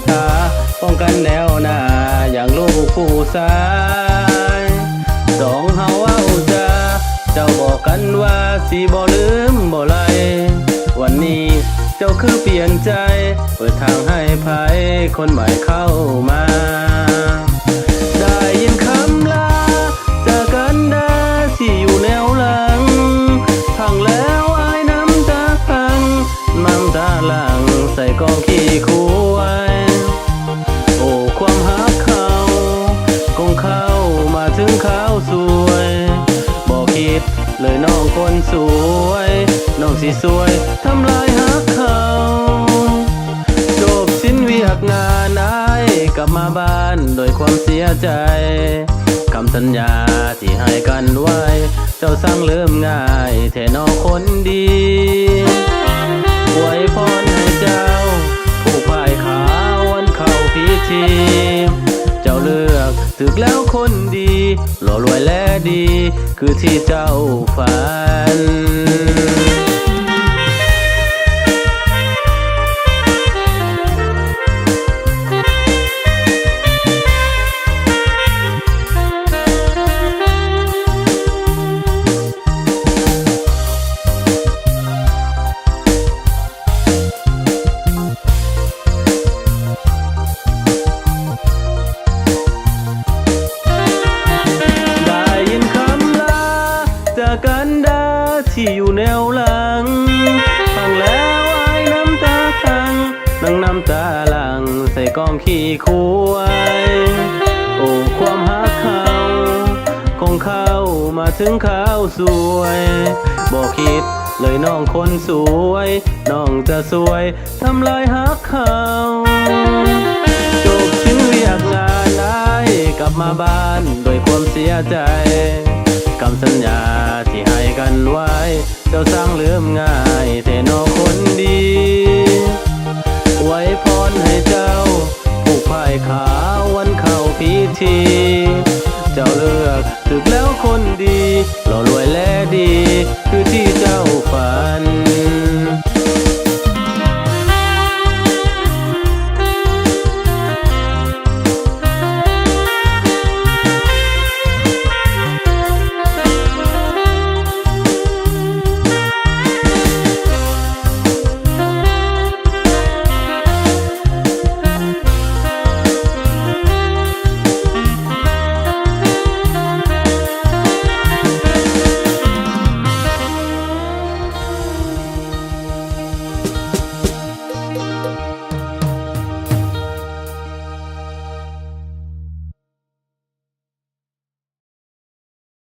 ทาป้องกันแนวหน้าอย่างลูกผู้ชายสองเฮาเอาเจ้าบอกกันว่าสิบ่ลืมบ่ไหลวันนี้เจ้าคือเปลี่ยนใจเปิดทางให้ไผคนใหม่เข้ามาได้ยินคำลาจากกันดาที่อยู่แนวหลังพังแล้วอายน้ำตาพังน้ำตาหลังใส่กองขี้คุยโอ้ความหักเขาคงเข้ามาถึงข้าวสวยบอกคิดเลยน้องคนสวยน้องสิสวยทำลายหักเขาจบสิ้นเวียกงานอายกลับมาบ้านโดยความเสียใจคำสัญญาที่ให้กันไว้เจ้าสั่งเริ่มง่ายแทนอคนดีอวยพรให้เจ้าผู้พ่ายขาวันเข้าพิธีเจ้าเลือกถึกแล้วคนดีหล่อรวยและดีคือที่เจ้าฝันจากกันดาที่อยู่แนวหลังฟังแล้วอายน้ำตาพังนั่งน้ำตาหลังใส่กองขี้คุยโอ้ความหักเขาคงเข้ามาถึงข้าวสวยบอกคิดเลยน้องคนสวยน้องจะสวยทำลายหักเขาจบสิ้นเวียกงานอายกลับมาบ้านโดยความเสียใจคำสัญญาที่ให้กันไว้เจ้าสร้างลืมง่ายแต่นอคนดีไว้พรให้เจ้าผู้พ่ายขาวันเข้าพิธีเจ้าเลือกถึกแล้วคนดีหล่อรวย